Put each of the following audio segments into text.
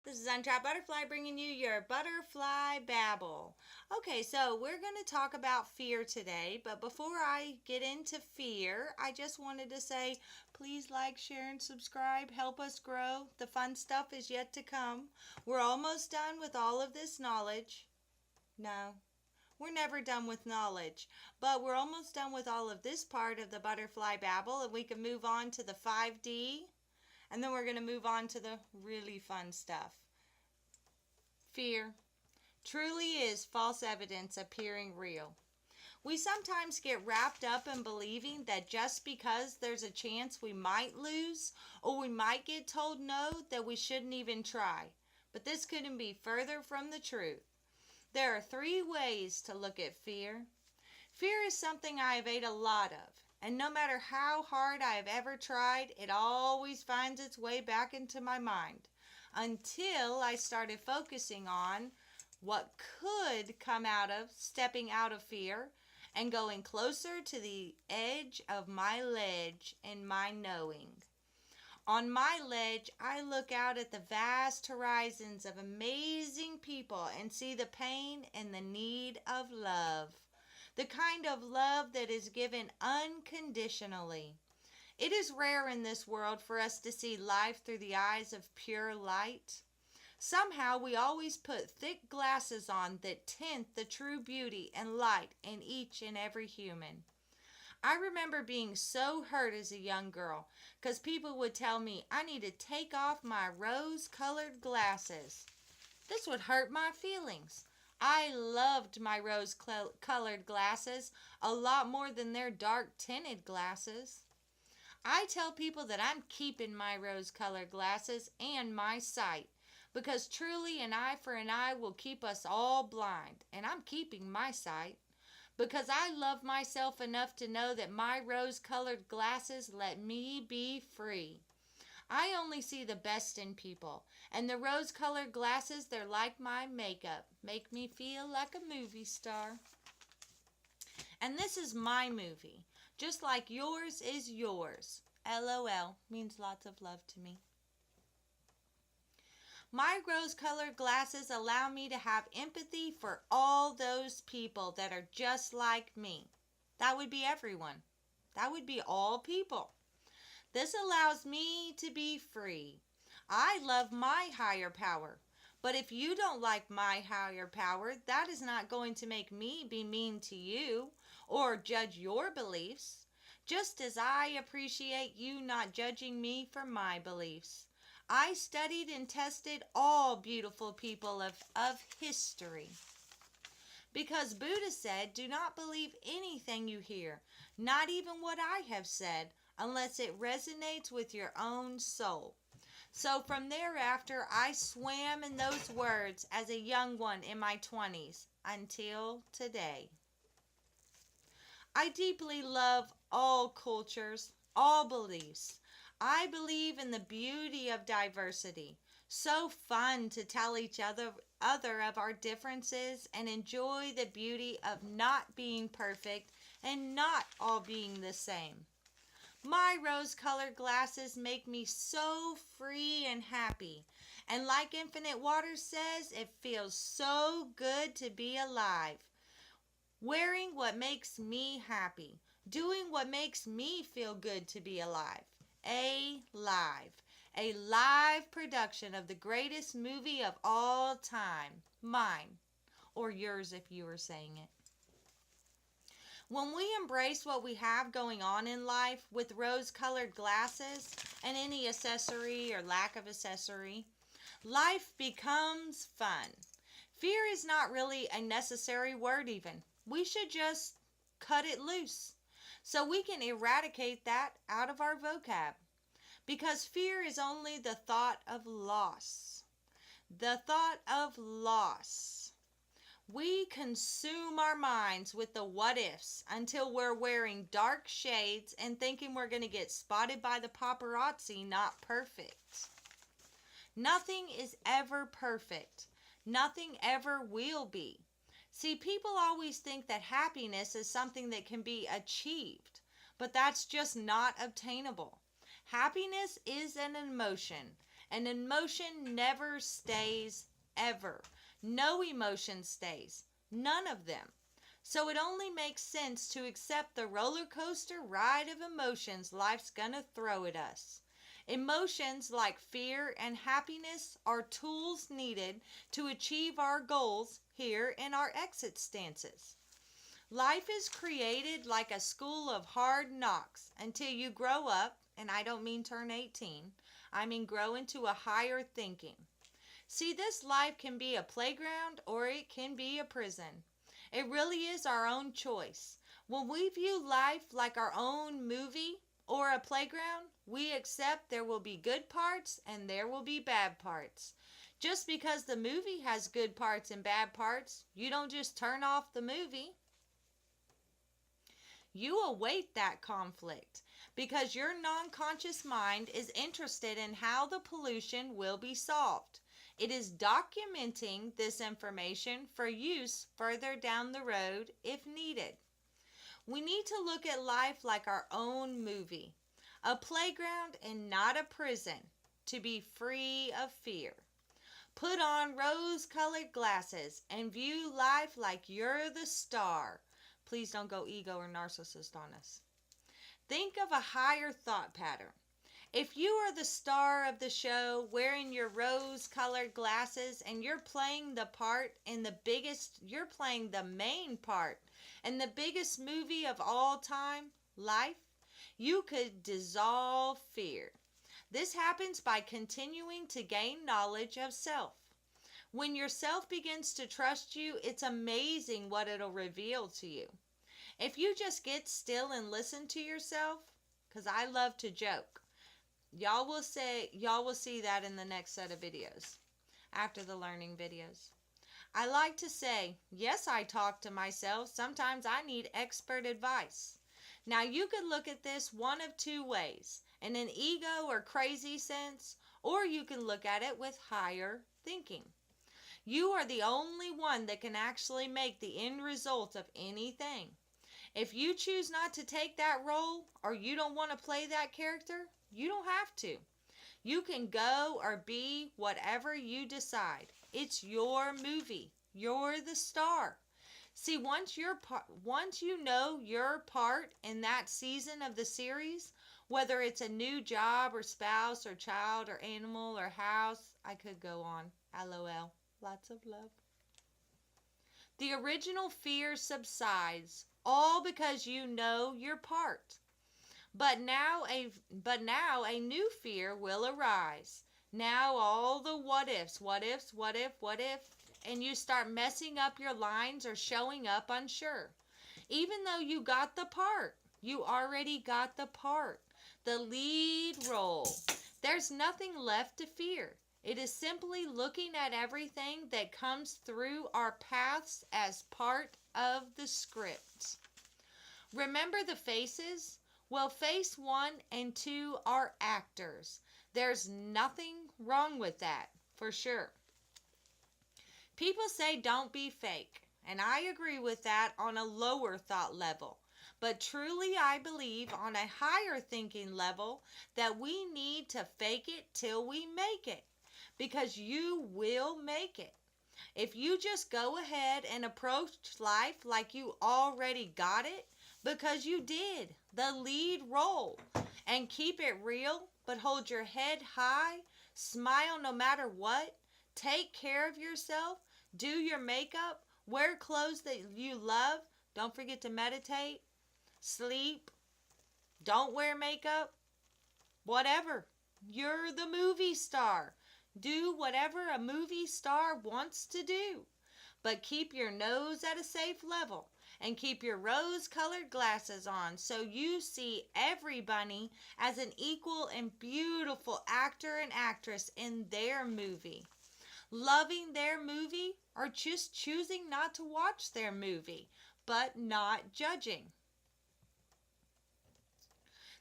This is Untrapped Butterfly bringing you your butterfly babble. Okay, so we're going to talk about fear today, but before I get into fear, I just wanted to say please like, share, and subscribe. Help us grow. The fun stuff is yet to come. We're almost done with all of this knowledge. No, we're never done with knowledge, but we're almost done with all of this part of the butterfly babble, and we can move on to the 5D. And then we're going to move on to the really fun stuff. Fear truly is false evidence appearing real. We sometimes get wrapped up in believing that just because there's a chance we might lose or we might get told no, that we shouldn't even try. But this couldn't be further from the truth. There are 3 ways to look at fear. Fear is something I have ate a lot of. And no matter how hard I have ever tried, it always finds its way back into my mind until I started focusing on what could come out of stepping out of fear and going closer to the edge of my ledge and my knowing. On my ledge, I look out at the vast horizons of amazing people and see the pain and the need of love. The kind of love that is given unconditionally. It is rare in this world for us to see life through the eyes of pure light. Somehow we always put thick glasses on that tint the true beauty and light in each and every human. I remember being so hurt as a young girl because people would tell me I need to take off my rose-colored glasses. This would hurt my feelings. I loved my rose-colored glasses a lot more than their dark-tinted glasses. I tell people that I'm keeping my rose-colored glasses and my sight because truly an eye for an eye will keep us all blind, and I'm keeping my sight because I love myself enough to know that my rose-colored glasses let me be free. I only see the best in people, and the rose-colored glasses, they're like my makeup, make me feel like a movie star. And this is my movie, just like yours is yours. LOL means lots of love to me. My rose-colored glasses allow me to have empathy for all those people that are just like me. That would be everyone. That would be all people. This allows me to be free. I love my higher power. But if you don't like my higher power, that is not going to make me be mean to you or judge your beliefs. Just as I appreciate you not judging me for my beliefs. I studied and tested all beautiful people of history. Because Buddha said, do not believe anything you hear, not even what I have said, unless it resonates with your own soul. So from thereafter, I swam in those words as a young one in my 20s until today. I deeply love all cultures, all beliefs. I believe in the beauty of diversity. So fun to tell each other of our differences and enjoy the beauty of not being perfect and not all being the same. My rose-colored glasses make me so free and happy. And like Infinite Water says, it feels so good to be alive. Wearing what makes me happy. Doing what makes me feel good to be alive. A live production of the greatest movie of all time. Mine. Or yours if you were saying it. When we embrace what we have going on in life with rose-colored glasses and any accessory or lack of accessory, life becomes fun. Fear is not really a necessary word even. We should just cut it loose so we can eradicate that out of our vocab. Because fear is only the thought of loss. The thought of loss. We consume our minds with the what ifs until we're wearing dark shades and thinking we're going to get spotted by the paparazzi, not perfect. Nothing is ever perfect. Nothing ever will be. See, people always think that happiness is something that can be achieved, but that's just not obtainable. Happiness is an emotion, An emotion never stays, ever. No emotion stays. None of them. So it only makes sense to accept the roller coaster ride of emotions life's gonna throw at us. Emotions like fear and happiness are tools needed to achieve our goals here in our exit stances. Life is created like a school of hard knocks until you grow up, and I don't mean turn 18, I mean grow into a higher thinking. See, this life can be a playground or it can be a prison. It really is our own choice. When we view life like our own movie or a playground, we accept there will be good parts and there will be bad parts. Just because the movie has good parts and bad parts, you don't just turn off the movie. You await that conflict because your non-conscious mind is interested in how the pollution will be solved. It is documenting this information for use further down the road if needed. We need to look at life like our own movie, a playground and not a prison, to be free of fear. Put on rose-colored glasses and view life like you're the star. Please don't go ego or narcissist on us. Think of a higher thought pattern. If you are the star of the show wearing your rose-colored glasses and you're playing the part in you're playing the main part in the biggest movie of all time, life, you could dissolve fear. This happens by continuing to gain knowledge of self. When your self begins to trust you, it's amazing what it'll reveal to you. If you just get still and listen to yourself, because I love to joke, y'all will see that in the next set of videos, after the learning videos. I like to say, yes, I talk to myself. Sometimes I need expert advice. Now, you could look at this one of two ways, in an ego or crazy sense, or you can look at it with higher thinking. You are the only one that can actually make the end result of anything. If you choose not to take that role or you don't want to play that character, you don't have to. You can go or be whatever you decide. It's your movie. You're the star. See, once you know your part in that season of the series, whether it's a new job or spouse or child or animal or house, I could go on. LOL. Lots of love. The original fear subsides, all because you know your part. But now a new fear will arise. Now all the what ifs, what if, and you start messing up your lines or showing up unsure. Even though you got the part, you already got the part, the lead role. There's nothing left to fear. It is simply looking at everything that comes through our paths as part of the script. Remember the faces? Well, face 1 and 2 are actors. There's nothing wrong with that, for sure. People say don't be fake, and I agree with that on a lower thought level. But truly I believe on a higher thinking level that we need to fake it till we make it, because you will make it. If you just go ahead and approach life like you already got it, because you did the lead role, and keep it real, but hold your head high, smile no matter what, take care of yourself, do your makeup, wear clothes that you love, don't forget to meditate, sleep, don't wear makeup, whatever. You're the movie star. Do whatever a movie star wants to do, but keep your nose at a safe level and keep your rose-colored glasses on so you see everybody as an equal and beautiful actor and actress in their movie. Loving their movie or just choosing not to watch their movie, but not judging.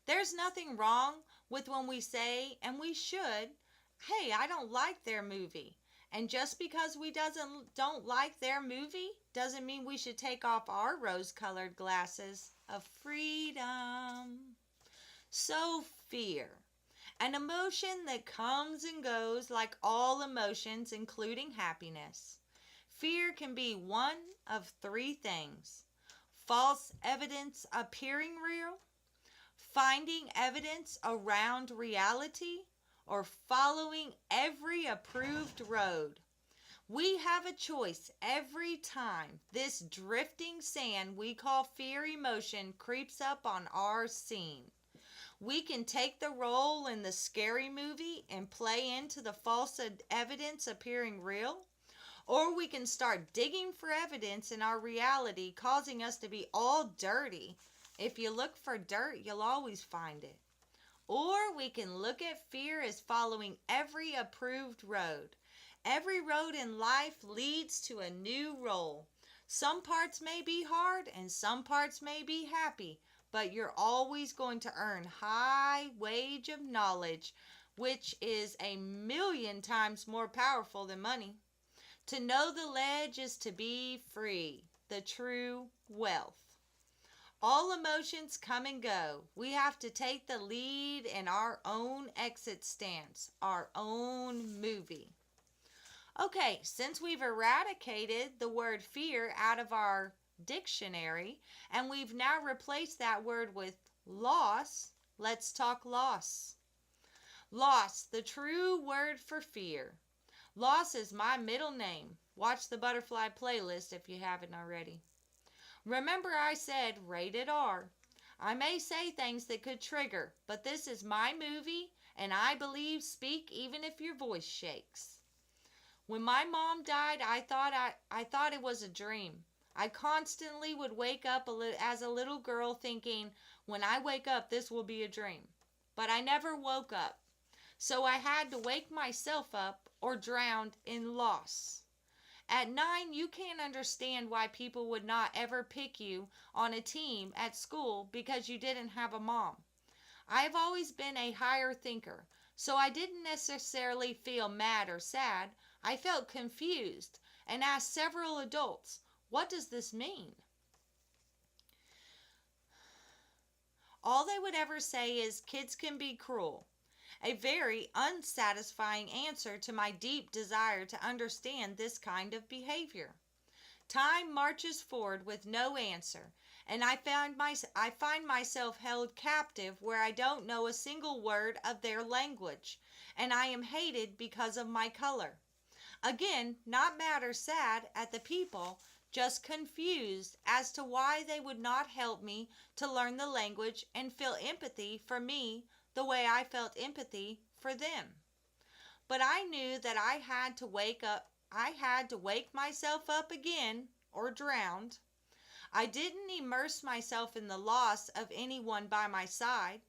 There's nothing wrong with when we say, and we should, hey, I don't like their movie. And just because we don't like their movie doesn't mean we should take off our rose-colored glasses of freedom. So fear. an emotion that comes and goes like all emotions, including happiness. Fear can be one of three things: false evidence appearing real, finding evidence around reality, or following every approved road. We have a choice every time this drifting sand we call fear emotion creeps up on our scene. We can take the role in the scary movie and play into the false evidence appearing real, or we can start digging for evidence in our reality, causing us to be all dirty. If you look for dirt, you'll always find it. Or we can look at fear as following every approved road. Every road in life leads to a new role. Some parts may be hard and some parts may be happy, but you're always going to earn high wage of knowledge, which is a million times more powerful than money. To know the ledge is to be free, the true wealth. All emotions come and go. We have to take the lead in our own exit stance, our own movie. Okay, since we've eradicated the word fear out of our dictionary and we've now replaced that word with loss, let's talk loss. Loss, the true word for fear. Loss is my middle name. Watch the Butterfly playlist if you haven't already. Remember I said rated R. I may say things that could trigger, but this is my movie and I believe speak even if your voice shakes. When my mom died, I thought it was a dream. I constantly would wake up as a little girl thinking, when I wake up, this will be a dream. But I never woke up. So I had to wake myself up or drowned in loss. At 9, you can't understand why people would not ever pick you on a team at school because you didn't have a mom. I've always been a higher thinker, so I didn't necessarily feel mad or sad. I felt confused and asked several adults, what does this mean? All they would ever say is kids can be cruel. A very unsatisfying answer to my deep desire to understand this kind of behavior. Time marches forward with no answer, and I find myself held captive where I don't know a single word of their language, and I am hated because of my color. Again, not mad or sad at the people, just confused as to why they would not help me to learn the language and feel empathy for me the way I felt empathy for them. But I knew that I had to wake myself up again or drowned. I didn't immerse myself in the loss of anyone by my side.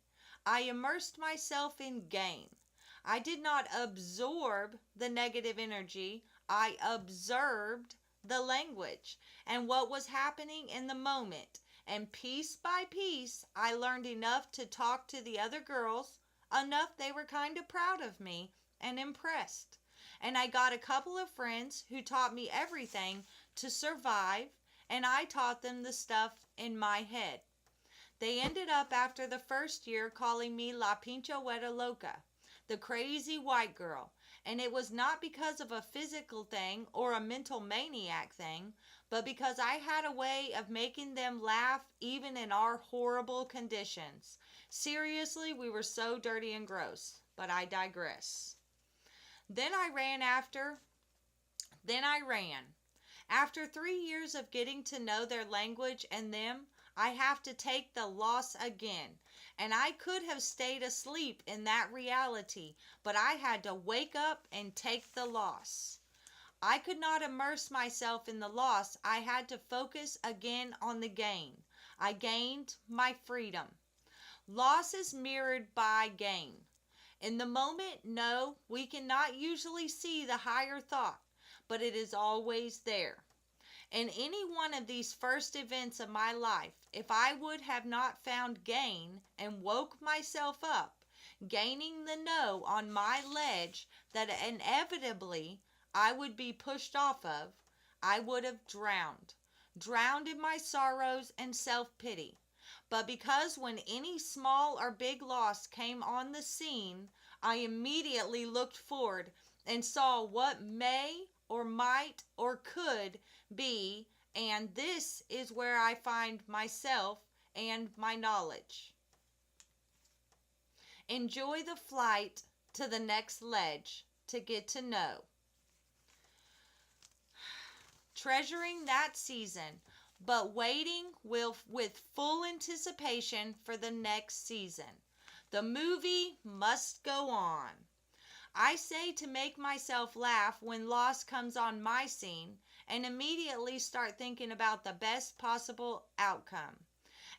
I immersed myself in gain. I did not absorb the negative energy. I observed the language and what was happening in the moment. And piece by piece, I learned enough to talk to the other girls, enough they were kind of proud of me and impressed. And I got a couple of friends who taught me everything to survive, and I taught them the stuff in my head. They ended up after the first year calling me La Pincha Hueta Loca, the crazy white girl. And it was not because of a physical thing or a mental maniac thing, but because I had a way of making them laugh even in our horrible conditions. Seriously, we were so dirty and gross, but I digress. Then I ran. After 3 years of getting to know their language and them, I have to take the loss again. And I could have stayed asleep in that reality, but I had to wake up and take the loss. I could not immerse myself in the loss. I had to focus again on the gain. I gained my freedom. Loss is mirrored by gain. In the moment, no, we cannot usually see the higher thought, but it is always there. In any one of these first events of my life, if I would have not found gain and woke myself up, gaining the no on my ledge that inevitably I would be pushed off of, I would have drowned in my sorrows and self-pity. But because when any small or big loss came on the scene, I immediately looked forward and saw what may or might or could be, and this is where I find myself and my knowledge. Enjoy the flight to the next ledge to get to know. Treasuring that season, but waiting with full anticipation for the next season. The movie must go on. I say to make myself laugh when loss comes on my scene and immediately start thinking about the best possible outcome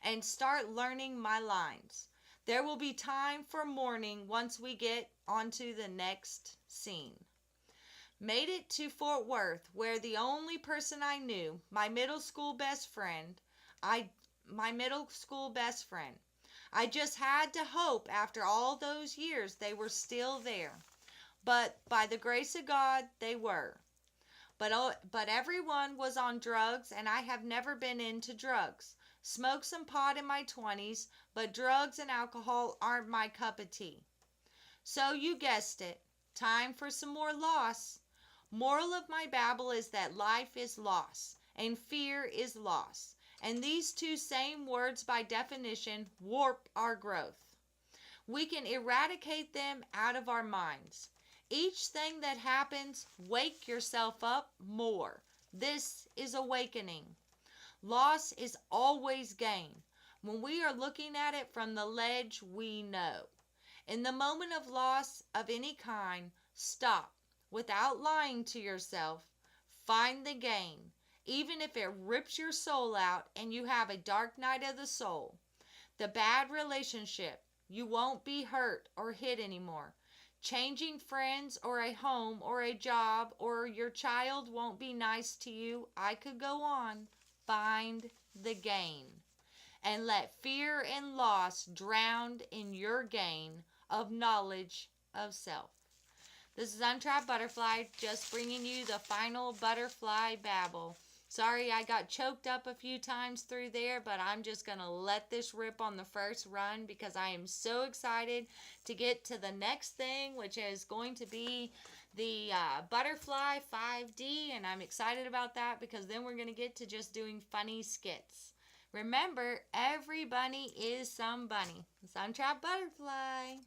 and start learning my lines. There will be time for mourning once we get onto the next scene. Made it to Fort Worth, where the only person I knew, my middle school best friend, I just had to hope after all those years they were still there. But by the grace of God, they were. But everyone was on drugs, and I have never been into drugs. Smoked some pot in my 20s, but drugs and alcohol aren't my cup of tea. So you guessed it, time for some more loss. Moral of my babble is that life is loss, and fear is loss. And these two same words by definition warp our growth. We can eradicate them out of our minds. Each thing that happens, wake yourself up more. This is awakening. Loss is always gain. When we are looking at it from the ledge, we know. In the moment of loss of any kind, stop. Without lying to yourself, find the gain, even if it rips your soul out and you have a dark night of the soul. The bad relationship, you won't be hurt or hit anymore. Changing friends or a home or a job or your child won't be nice to you. I could go on. Find the gain. And let fear and loss drown in your gain of knowledge of self. This is Untrapped Butterfly, just bringing you the final butterfly babble. Sorry I got choked up a few times through there, but I'm just going to let this rip on the first run because I am so excited to get to the next thing, which is going to be the Butterfly 5D, and I'm excited about that because then we're going to get to just doing funny skits. Remember, every bunny is some bunny. It's Untrapped Butterfly.